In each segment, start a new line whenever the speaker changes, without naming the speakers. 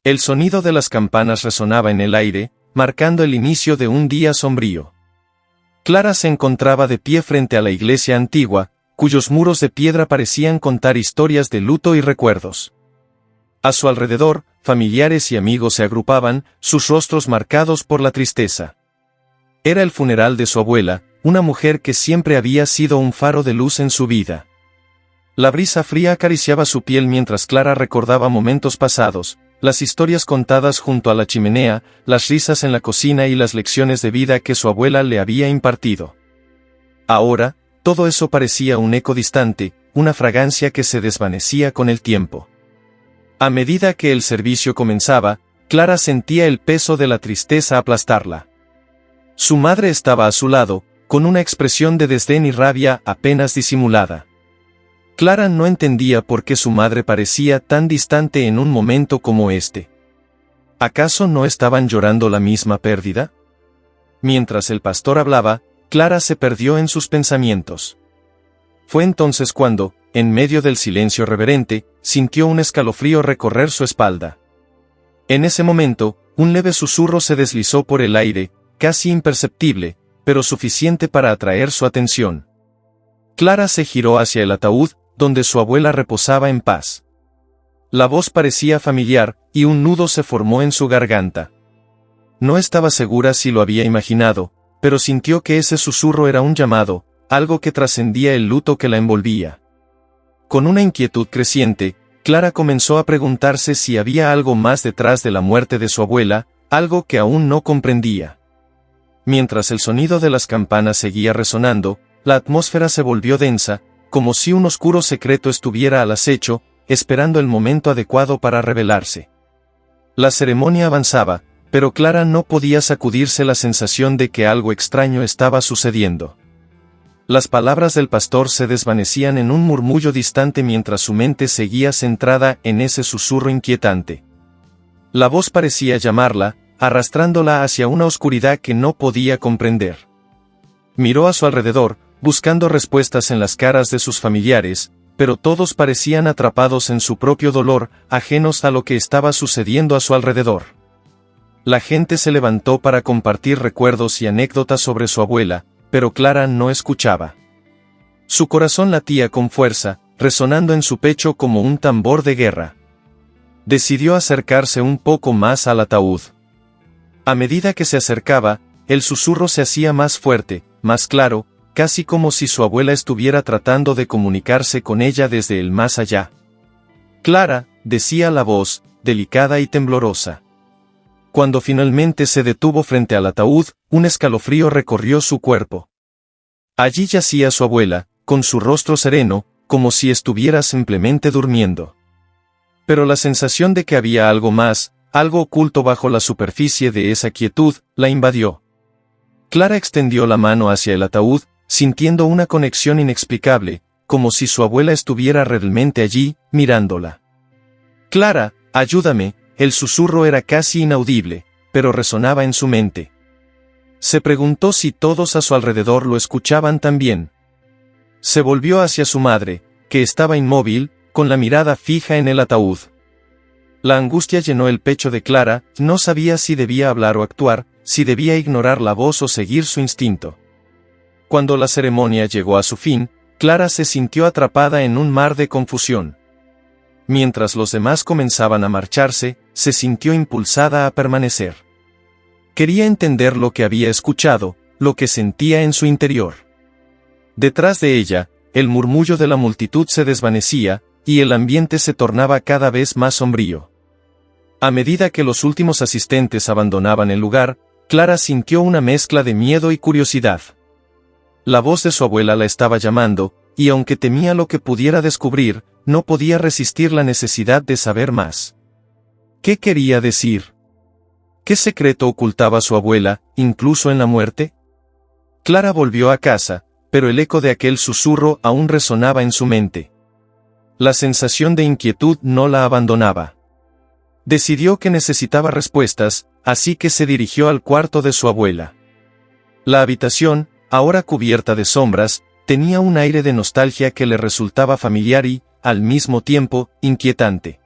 El sonido de las campanas resonaba en el aire, marcando el inicio de un día sombrío. Clara se encontraba de pie frente a la iglesia antigua, cuyos muros de piedra parecían contar historias de luto y recuerdos. A su alrededor, familiares y amigos se agrupaban, sus rostros marcados por la tristeza. Era el funeral de su abuela, una mujer que siempre había sido un faro de luz en su vida. La brisa fría acariciaba su piel mientras Clara recordaba momentos pasados, las historias contadas junto a la chimenea, las risas en la cocina y las lecciones de vida que su abuela le había impartido. Ahora, todo eso parecía un eco distante, una fragancia que se desvanecía con el tiempo. A medida que el servicio comenzaba, Clara sentía el peso de la tristeza aplastarla. Su madre estaba a su lado, con una expresión de desdén y rabia apenas disimulada. Clara no entendía por qué su madre parecía tan distante en un momento como este. ¿Acaso no estaban llorando la misma pérdida? Mientras el pastor hablaba, Clara se perdió en sus pensamientos. Fue entonces cuando, en medio del silencio reverente, sintió un escalofrío recorrer su espalda. En ese momento, un leve susurro se deslizó por el aire, casi imperceptible, pero suficiente para atraer su atención. Clara se giró hacia el ataúd, donde su abuela reposaba en paz. La voz parecía familiar, y un nudo se formó en su garganta. No estaba segura si lo había imaginado, pero sintió que ese susurro era un llamado, algo que trascendía el luto que la envolvía. Con una inquietud creciente, Clara comenzó a preguntarse si había algo más detrás de la muerte de su abuela, algo que aún no comprendía. Mientras el sonido de las campanas seguía resonando, la atmósfera se volvió densa, como si un oscuro secreto estuviera al acecho, esperando el momento adecuado para revelarse. La ceremonia avanzaba, pero Clara no podía sacudirse la sensación de que algo extraño estaba sucediendo. Las palabras del pastor se desvanecían en un murmullo distante mientras su mente seguía centrada en ese susurro inquietante. La voz parecía llamarla, arrastrándola hacia una oscuridad que no podía comprender. Miró a su alrededor, buscando respuestas en las caras de sus familiares, pero todos parecían atrapados en su propio dolor, ajenos a lo que estaba sucediendo a su alrededor. La gente se levantó para compartir recuerdos y anécdotas sobre su abuela, pero Clara no escuchaba. Su corazón latía con fuerza, resonando en su pecho como un tambor de guerra. Decidió acercarse un poco más al ataúd. A medida que se acercaba, el susurro se hacía más fuerte, más claro, casi como si su abuela estuviera tratando de comunicarse con ella desde el más allá. Clara, decía la voz, delicada y temblorosa. Cuando finalmente se detuvo frente al ataúd, un escalofrío recorrió su cuerpo. Allí yacía su abuela, con su rostro sereno, como si estuviera simplemente durmiendo. Pero la sensación de que había algo más, algo oculto bajo la superficie de esa quietud, la invadió. Clara extendió la mano hacia el ataúd, sintiendo una conexión inexplicable, como si su abuela estuviera realmente allí, mirándola. «Clara, ayúdame», el susurro era casi inaudible, pero resonaba en su mente. Se preguntó si todos a su alrededor lo escuchaban también. Se volvió hacia su madre, que estaba inmóvil, con la mirada fija en el ataúd. La angustia llenó el pecho de Clara, no sabía si debía hablar o actuar, si debía ignorar la voz o seguir su instinto. Cuando la ceremonia llegó a su fin, Clara se sintió atrapada en un mar de confusión. Mientras los demás comenzaban a marcharse, se sintió impulsada a permanecer. Quería entender lo que había escuchado, lo que sentía en su interior. Detrás de ella, el murmullo de la multitud se desvanecía, y el ambiente se tornaba cada vez más sombrío. A medida que los últimos asistentes abandonaban el lugar, Clara sintió una mezcla de miedo y curiosidad. La voz de su abuela la estaba llamando, y aunque temía lo que pudiera descubrir, no podía resistir la necesidad de saber más. ¿Qué quería decir? ¿Qué secreto ocultaba su abuela, incluso en la muerte? Clara volvió a casa, pero el eco de aquel susurro aún resonaba en su mente. La sensación de inquietud no la abandonaba. Decidió que necesitaba respuestas, así que se dirigió al cuarto de su abuela. La habitación, ahora cubierta de sombras, tenía un aire de nostalgia que le resultaba familiar y, al mismo tiempo, inquietante.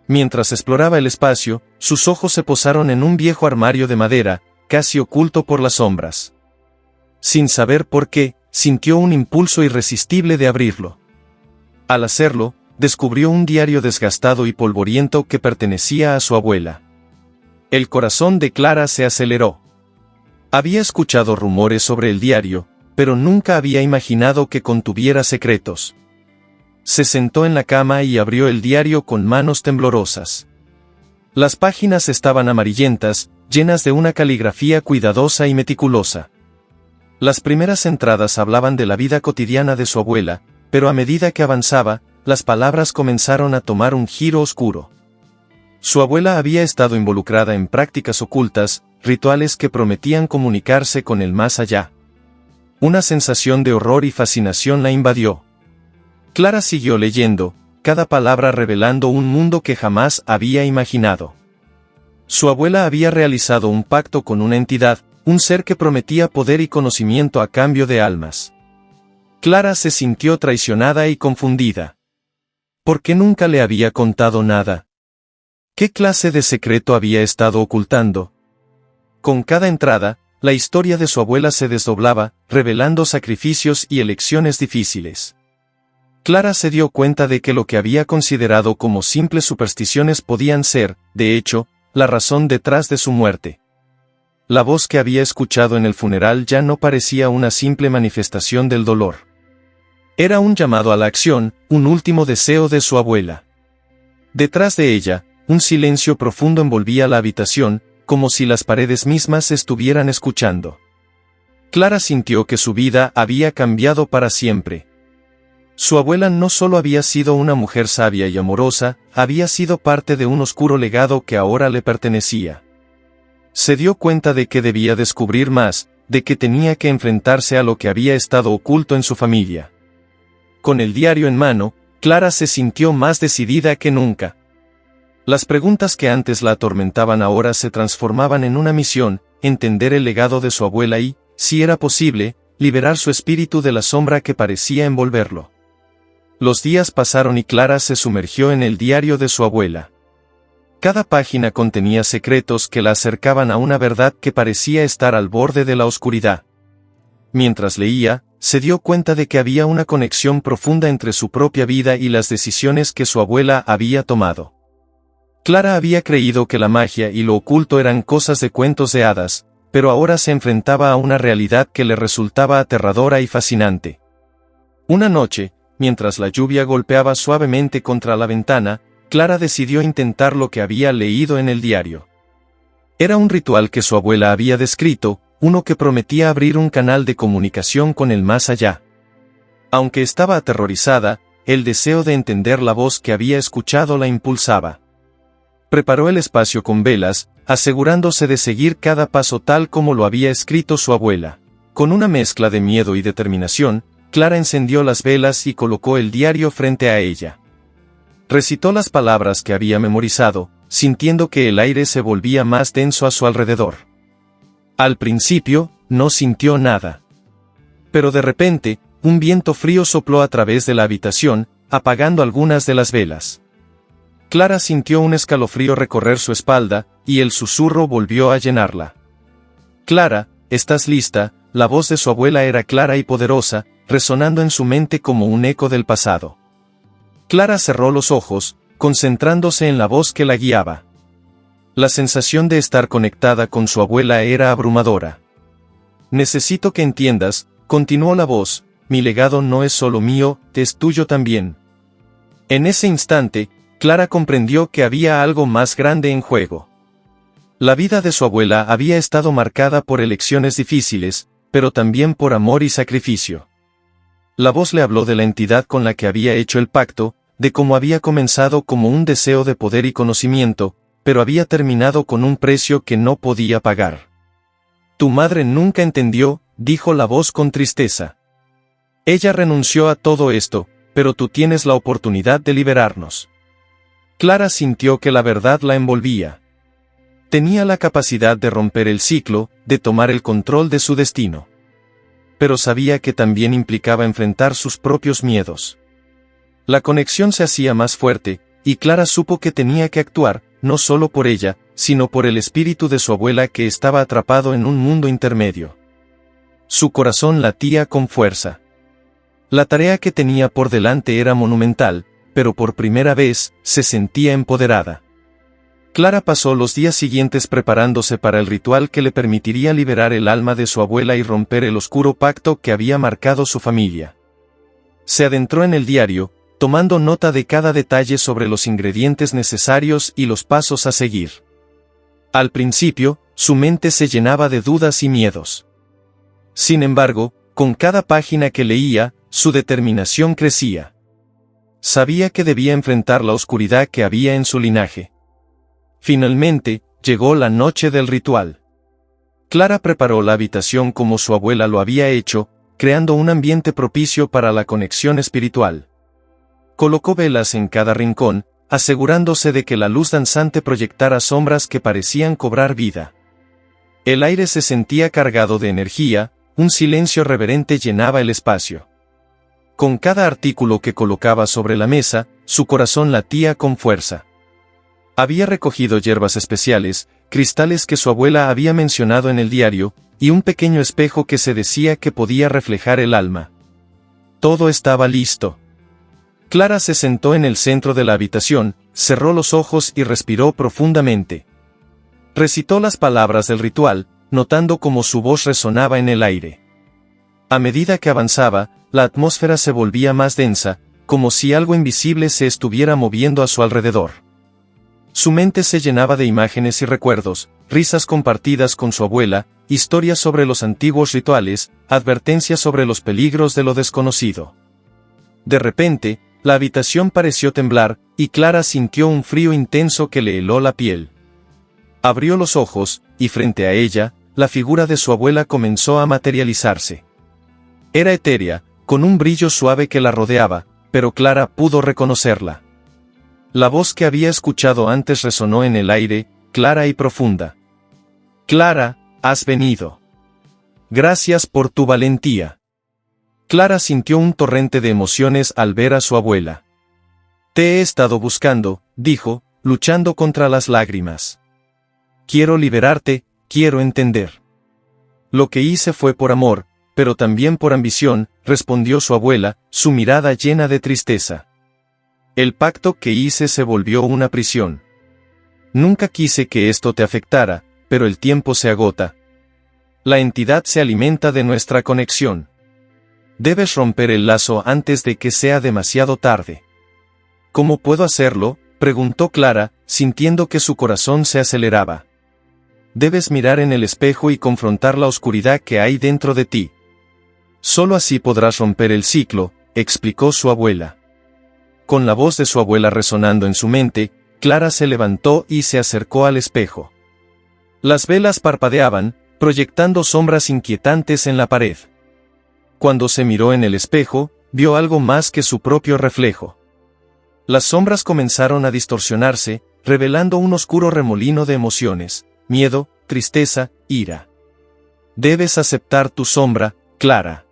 Mientras exploraba el espacio, sus ojos se posaron en un viejo armario de madera, casi oculto por las sombras. Sin saber por qué, sintió un impulso irresistible de abrirlo. Al hacerlo, descubrió un diario desgastado y polvoriento que pertenecía a su abuela. El corazón de Clara se aceleró. Había escuchado rumores sobre el diario, pero nunca había imaginado que contuviera secretos. Se sentó en la cama y abrió el diario con manos temblorosas. Las páginas estaban amarillentas, llenas de una caligrafía cuidadosa y meticulosa. Las primeras entradas hablaban de la vida cotidiana de su abuela, pero a medida que avanzaba, las palabras comenzaron a tomar un giro oscuro. Su abuela había estado involucrada en prácticas ocultas, rituales que prometían comunicarse con el más allá. Una sensación de horror y fascinación la invadió. Clara siguió leyendo, cada palabra revelando un mundo que jamás había imaginado. Su abuela había realizado un pacto con una entidad, un ser que prometía poder y conocimiento a cambio de almas. Clara se sintió traicionada y confundida. ¿Por qué nunca le había contado nada? ¿Qué clase de secreto había estado ocultando? Con cada entrada, la historia de su abuela se desdoblaba, revelando sacrificios y elecciones difíciles. Clara se dio cuenta de que lo que había considerado como simples supersticiones podían ser, de hecho, la razón detrás de su muerte. La voz que había escuchado en el funeral ya no parecía una simple manifestación del dolor. Era un llamado a la acción, un último deseo de su abuela. Detrás de ella, un silencio profundo envolvía la habitación, como si las paredes mismas estuvieran escuchando. Clara sintió que su vida había cambiado para siempre. Su abuela no solo había sido una mujer sabia y amorosa, había sido parte de un oscuro legado que ahora le pertenecía. Se dio cuenta de que debía descubrir más, de que tenía que enfrentarse a lo que había estado oculto en su familia. Con el diario en mano, Clara se sintió más decidida que nunca. Las preguntas que antes la atormentaban ahora se transformaban en una misión, entender el legado de su abuela y, si era posible, liberar su espíritu de la sombra que parecía envolverlo. Los días pasaron y Clara se sumergió en el diario de su abuela. Cada página contenía secretos que la acercaban a una verdad que parecía estar al borde de la oscuridad. Mientras leía, se dio cuenta de que había una conexión profunda entre su propia vida y las decisiones que su abuela había tomado. Clara había creído que la magia y lo oculto eran cosas de cuentos de hadas, pero ahora se enfrentaba a una realidad que le resultaba aterradora y fascinante. Una noche, mientras la lluvia golpeaba suavemente contra la ventana, Clara decidió intentar lo que había leído en el diario. Era un ritual que su abuela había descrito, uno que prometía abrir un canal de comunicación con el más allá. Aunque estaba aterrorizada, el deseo de entender la voz que había escuchado la impulsaba. Preparó el espacio con velas, asegurándose de seguir cada paso tal como lo había escrito su abuela. Con una mezcla de miedo y determinación, Clara encendió las velas y colocó el diario frente a ella. Recitó las palabras que había memorizado, sintiendo que el aire se volvía más denso a su alrededor. Al principio, no sintió nada. Pero de repente, un viento frío sopló a través de la habitación, apagando algunas de las velas. Clara sintió un escalofrío recorrer su espalda, y el susurro volvió a llenarla. «Clara, ¿estás lista?». La voz de su abuela era clara y poderosa, resonando en su mente como un eco del pasado. Clara cerró los ojos, concentrándose en la voz que la guiaba. La sensación de estar conectada con su abuela era abrumadora. «Necesito que entiendas», continuó la voz, «mi legado no es solo mío, es tuyo también». En ese instante, Clara comprendió que había algo más grande en juego. La vida de su abuela había estado marcada por elecciones difíciles, pero también por amor y sacrificio. La voz le habló de la entidad con la que había hecho el pacto, de cómo había comenzado como un deseo de poder y conocimiento, pero había terminado con un precio que no podía pagar. «Tu madre nunca entendió», dijo la voz con tristeza. «Ella renunció a todo esto, pero tú tienes la oportunidad de liberarnos». Clara sintió que la verdad la envolvía. Tenía la capacidad de romper el ciclo, de tomar el control de su destino. Pero sabía que también implicaba enfrentar sus propios miedos. La conexión se hacía más fuerte, y Clara supo que tenía que actuar, no solo por ella, sino por el espíritu de su abuela que estaba atrapado en un mundo intermedio. Su corazón latía con fuerza. La tarea que tenía por delante era monumental, pero por primera vez, se sentía empoderada. Clara pasó los días siguientes preparándose para el ritual que le permitiría liberar el alma de su abuela y romper el oscuro pacto que había marcado su familia. Se adentró en el diario, tomando nota de cada detalle sobre los ingredientes necesarios y los pasos a seguir. Al principio, su mente se llenaba de dudas y miedos. Sin embargo, con cada página que leía, su determinación crecía. Sabía que debía enfrentar la oscuridad que había en su linaje. Finalmente, llegó la noche del ritual. Clara preparó la habitación como su abuela lo había hecho, creando un ambiente propicio para la conexión espiritual. Colocó velas en cada rincón, asegurándose de que la luz danzante proyectara sombras que parecían cobrar vida. El aire se sentía cargado de energía, un silencio reverente llenaba el espacio. Con cada artículo que colocaba sobre la mesa, su corazón latía con fuerza. Había recogido hierbas especiales, cristales que su abuela había mencionado en el diario, y un pequeño espejo que se decía que podía reflejar el alma. Todo estaba listo. Clara se sentó en el centro de la habitación, cerró los ojos y respiró profundamente. Recitó las palabras del ritual, notando cómo su voz resonaba en el aire. A medida que avanzaba, la atmósfera se volvía más densa, como si algo invisible se estuviera moviendo a su alrededor. Su mente se llenaba de imágenes y recuerdos, risas compartidas con su abuela, historias sobre los antiguos rituales, advertencias sobre los peligros de lo desconocido. De repente, la habitación pareció temblar, y Clara sintió un frío intenso que le heló la piel. Abrió los ojos, y frente a ella, la figura de su abuela comenzó a materializarse. Era etérea, con un brillo suave que la rodeaba, pero Clara pudo reconocerla. La voz que había escuchado antes resonó en el aire, clara y profunda. Clara, has venido. Gracias por tu valentía. Clara sintió un torrente de emociones al ver a su abuela. Te he estado buscando, dijo, luchando contra las lágrimas. Quiero liberarte, quiero entender. Lo que hice fue por amor, pero también por ambición, respondió su abuela, su mirada llena de tristeza. El pacto que hice se volvió una prisión. Nunca quise que esto te afectara, pero el tiempo se agota. La entidad se alimenta de nuestra conexión. Debes romper el lazo antes de que sea demasiado tarde. ¿Cómo puedo hacerlo?, preguntó Clara, sintiendo que su corazón se aceleraba. Debes mirar en el espejo y confrontar la oscuridad que hay dentro de ti. Solo así podrás romper el ciclo, explicó su abuela. Con la voz de su abuela resonando en su mente, Clara se levantó y se acercó al espejo. Las velas parpadeaban, proyectando sombras inquietantes en la pared. Cuando se miró en el espejo, vio algo más que su propio reflejo. Las sombras comenzaron a distorsionarse, revelando un oscuro remolino de emociones, miedo, tristeza, ira. Debes aceptar tu sombra, Clara.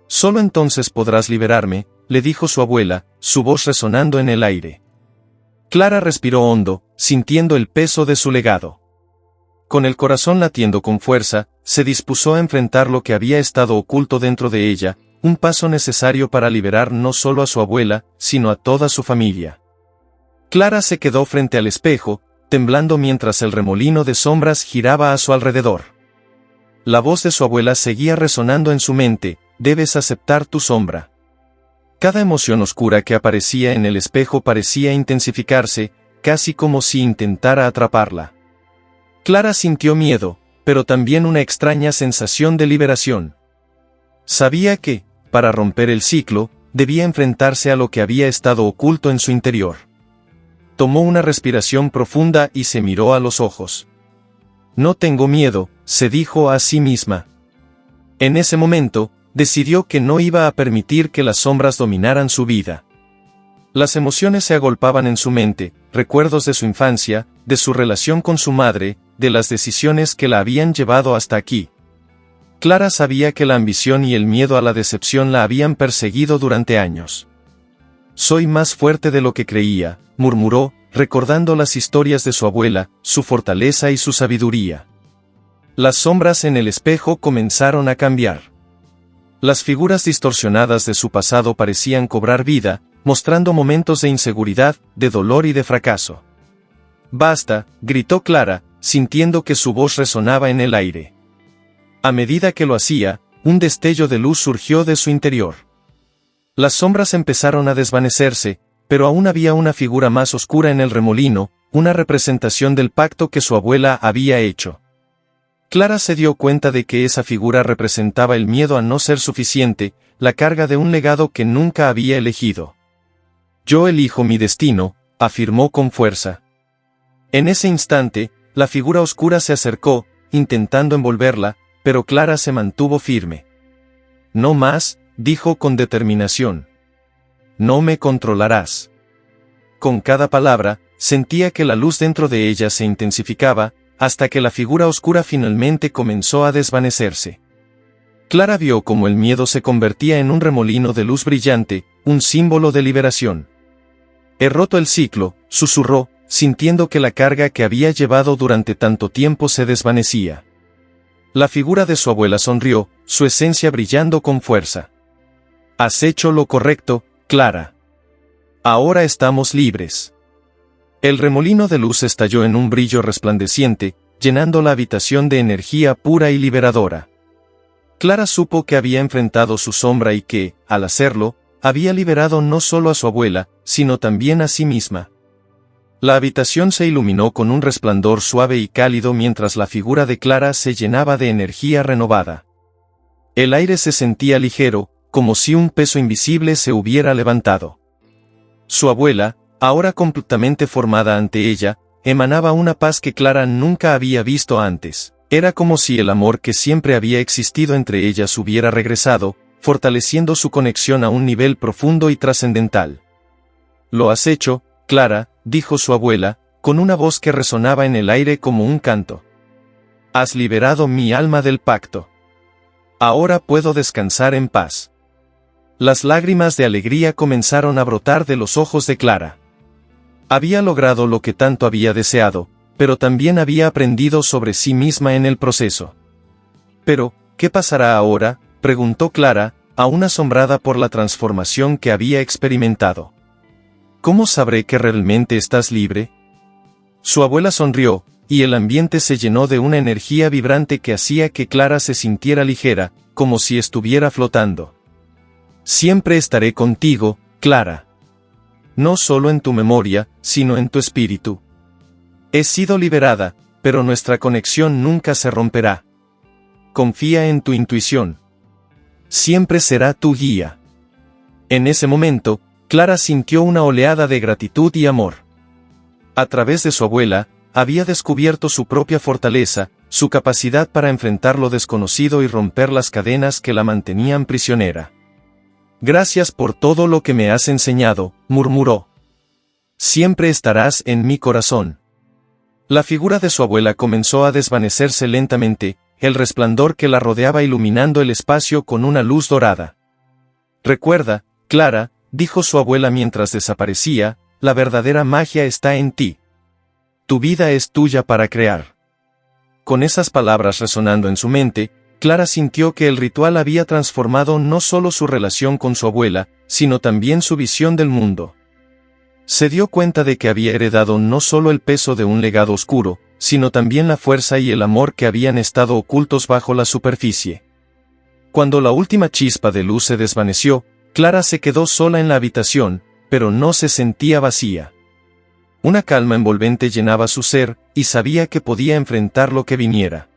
Solo entonces podrás liberarme, le dijo su abuela, su voz resonando en el aire. Clara respiró hondo, sintiendo el peso de su legado. Con el corazón latiendo con fuerza, se dispuso a enfrentar lo que había estado oculto dentro de ella, un paso necesario para liberar no solo a su abuela, sino a toda su familia. Clara se quedó frente al espejo, temblando mientras el remolino de sombras giraba a su alrededor. La voz de su abuela seguía resonando en su mente, debes aceptar tu sombra. Cada emoción oscura que aparecía en el espejo parecía intensificarse, casi como si intentara atraparla. Clara sintió miedo, pero también una extraña sensación de liberación. Sabía que, para romper el ciclo, debía enfrentarse a lo que había estado oculto en su interior. Tomó una respiración profunda y se miró a los ojos. No tengo miedo, se dijo a sí misma. En ese momento, decidió que no iba a permitir que las sombras dominaran su vida. Las emociones se agolpaban en su mente, recuerdos de su infancia, de su relación con su madre, de las decisiones que la habían llevado hasta aquí. Clara sabía que la ambición y el miedo a la decepción la habían perseguido durante años. soy más fuerte de lo que creía, murmuró, recordando las historias de su abuela, su fortaleza y su sabiduría. Las sombras en el espejo comenzaron a cambiar. Las figuras distorsionadas de su pasado parecían cobrar vida, mostrando momentos de inseguridad, de dolor y de fracaso. «Basta», gritó Clara, sintiendo que su voz resonaba en el aire. A medida que lo hacía, un destello de luz surgió de su interior. Las sombras empezaron a desvanecerse, pero aún había una figura más oscura en el remolino, una representación del pacto que su abuela había hecho. Clara se dio cuenta de que esa figura representaba el miedo a no ser suficiente, la carga de un legado que nunca había elegido. «Yo elijo mi destino», afirmó con fuerza. En ese instante, la figura oscura se acercó, intentando envolverla, pero Clara se mantuvo firme. «No más», dijo con determinación. «No me controlarás». Con cada palabra, sentía que la luz dentro de ella se intensificaba, hasta que la figura oscura finalmente comenzó a desvanecerse. Clara vio cómo el miedo se convertía en un remolino de luz brillante, un símbolo de liberación. «He roto el ciclo», susurró, sintiendo que la carga que había llevado durante tanto tiempo se desvanecía. La figura de su abuela sonrió, su esencia brillando con fuerza. «Has hecho lo correcto, Clara. Ahora estamos libres». El remolino de luz estalló en un brillo resplandeciente, llenando la habitación de energía pura y liberadora. Clara supo que había enfrentado su sombra y que, al hacerlo, había liberado no solo a su abuela, sino también a sí misma. La habitación se iluminó con un resplandor suave y cálido mientras la figura de Clara se llenaba de energía renovada. El aire se sentía ligero, como si un peso invisible se hubiera levantado. Su abuela, ahora completamente formada ante ella, emanaba una paz que Clara nunca había visto antes. Era como si el amor que siempre había existido entre ellas hubiera regresado, fortaleciendo su conexión a un nivel profundo y trascendental. «Lo has hecho, Clara», dijo su abuela, con una voz que resonaba en el aire como un canto. «Has liberado mi alma del pacto. Ahora puedo descansar en paz». Las lágrimas de alegría comenzaron a brotar de los ojos de Clara. Había logrado lo que tanto había deseado, pero también había aprendido sobre sí misma en el proceso. «Pero, ¿qué pasará ahora?», preguntó Clara, aún asombrada por la transformación que había experimentado. «¿Cómo sabré que realmente estás libre?». Su abuela sonrió, y el ambiente se llenó de una energía vibrante que hacía que Clara se sintiera ligera, como si estuviera flotando. «Siempre estaré contigo, Clara. No solo en tu memoria, sino en tu espíritu. He sido liberada, pero nuestra conexión nunca se romperá. Confía en tu intuición. Siempre será tu guía». En ese momento, Clara sintió una oleada de gratitud y amor. A través de su abuela, había descubierto su propia fortaleza, su capacidad para enfrentar lo desconocido y romper las cadenas que la mantenían prisionera. «Gracias por todo lo que me has enseñado», murmuró. «Siempre estarás en mi corazón». La figura de su abuela comenzó a desvanecerse lentamente, el resplandor que la rodeaba iluminando el espacio con una luz dorada. «Recuerda, Clara», dijo su abuela mientras desaparecía, «la verdadera magia está en ti. Tu vida es tuya para crear». Con esas palabras resonando en su mente, Clara sintió que el ritual había transformado no solo su relación con su abuela, sino también su visión del mundo. Se dio cuenta de que había heredado no solo el peso de un legado oscuro, sino también la fuerza y el amor que habían estado ocultos bajo la superficie. Cuando la última chispa de luz se desvaneció, Clara se quedó sola en la habitación, pero no se sentía vacía. Una calma envolvente llenaba su ser, y sabía que podía enfrentar lo que viniera.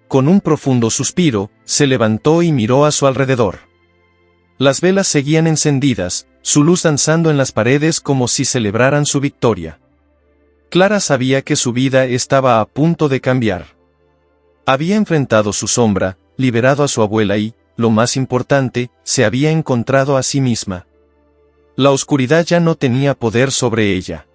Con un profundo suspiro, se levantó y miró a su alrededor. Las velas seguían encendidas, su luz danzando en las paredes como si celebraran su victoria. Clara sabía que su vida estaba a punto de cambiar. Había enfrentado su sombra, liberado a su abuela y, lo más importante, se había encontrado a sí misma. La oscuridad ya no tenía poder sobre ella.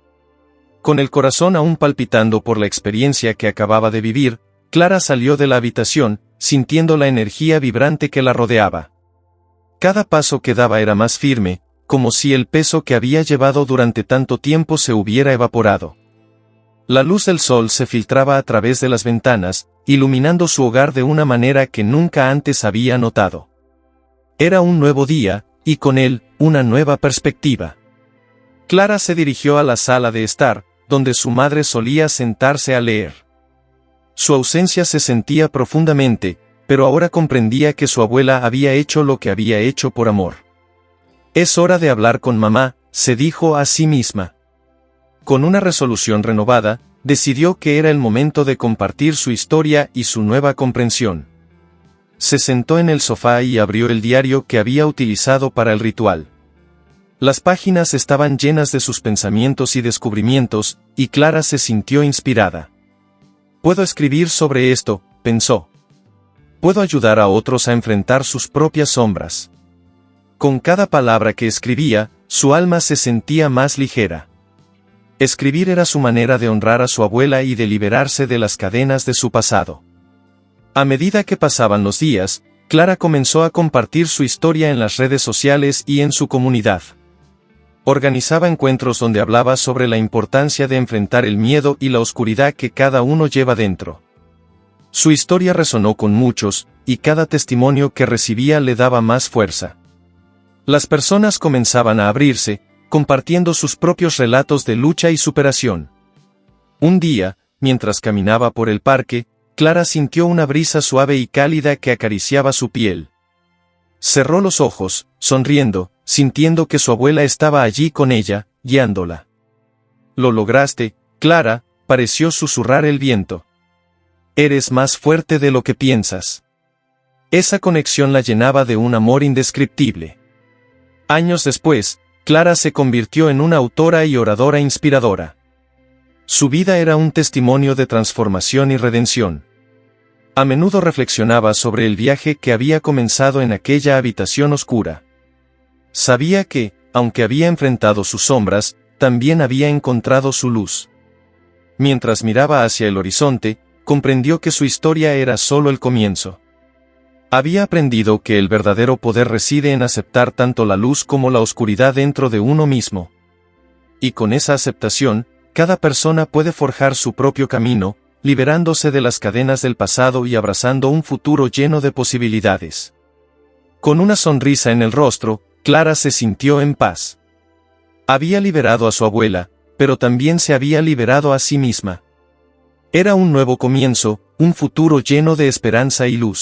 Con el corazón aún palpitando por la experiencia que acababa de vivir, Clara salió de la habitación, sintiendo la energía vibrante que la rodeaba. Cada paso que daba era más firme, como si el peso que había llevado durante tanto tiempo se hubiera evaporado. La luz del sol se filtraba a través de las ventanas, iluminando su hogar de una manera que nunca antes había notado. Era un nuevo día, y con él, una nueva perspectiva. Clara se dirigió a la sala de estar, donde su madre solía sentarse a leer. Su ausencia se sentía profundamente, pero ahora comprendía que su abuela había hecho lo que había hecho por amor. Es hora de hablar con mamá, se dijo a sí misma. Con una resolución renovada, decidió que era el momento de compartir su historia y su nueva comprensión. Se sentó en el sofá y abrió el diario que había utilizado para el ritual. Las páginas estaban llenas de sus pensamientos y descubrimientos, y Clara se sintió inspirada. Puedo escribir sobre esto, pensó. Puedo ayudar a otros a enfrentar sus propias sombras. Con cada palabra que escribía, su alma se sentía más ligera. Escribir era su manera de honrar a su abuela y de liberarse de las cadenas de su pasado. A medida que pasaban los días, Clara comenzó a compartir su historia en las redes sociales y en su comunidad. Organizaba encuentros donde hablaba sobre la importancia de enfrentar el miedo y la oscuridad que cada uno lleva dentro. Su historia resonó con muchos, y cada testimonio que recibía le daba más fuerza. Las personas comenzaban a abrirse, compartiendo sus propios relatos de lucha y superación. Un día, mientras caminaba por el parque, Clara sintió una brisa suave y cálida que acariciaba su piel. Cerró los ojos, sonriendo, sintiendo que su abuela estaba allí con ella, guiándola. «Lo lograste, Clara», pareció susurrar el viento. «Eres más fuerte de lo que piensas». Esa conexión la llenaba de un amor indescriptible. Años después, Clara se convirtió en una autora y oradora inspiradora. Su vida era un testimonio de transformación y redención. A menudo reflexionaba sobre el viaje que había comenzado en aquella habitación oscura. Sabía que, aunque había enfrentado sus sombras, también había encontrado su luz. Mientras miraba hacia el horizonte, comprendió que su historia era solo el comienzo. Había aprendido que el verdadero poder reside en aceptar tanto la luz como la oscuridad dentro de uno mismo. Y con esa aceptación, cada persona puede forjar su propio camino, liberándose de las cadenas del pasado y abrazando un futuro lleno de posibilidades. Con una sonrisa en el rostro, Clara se sintió en paz. Había liberado a su abuela, pero también se había liberado a sí misma. Era un nuevo comienzo, un futuro lleno de esperanza y luz.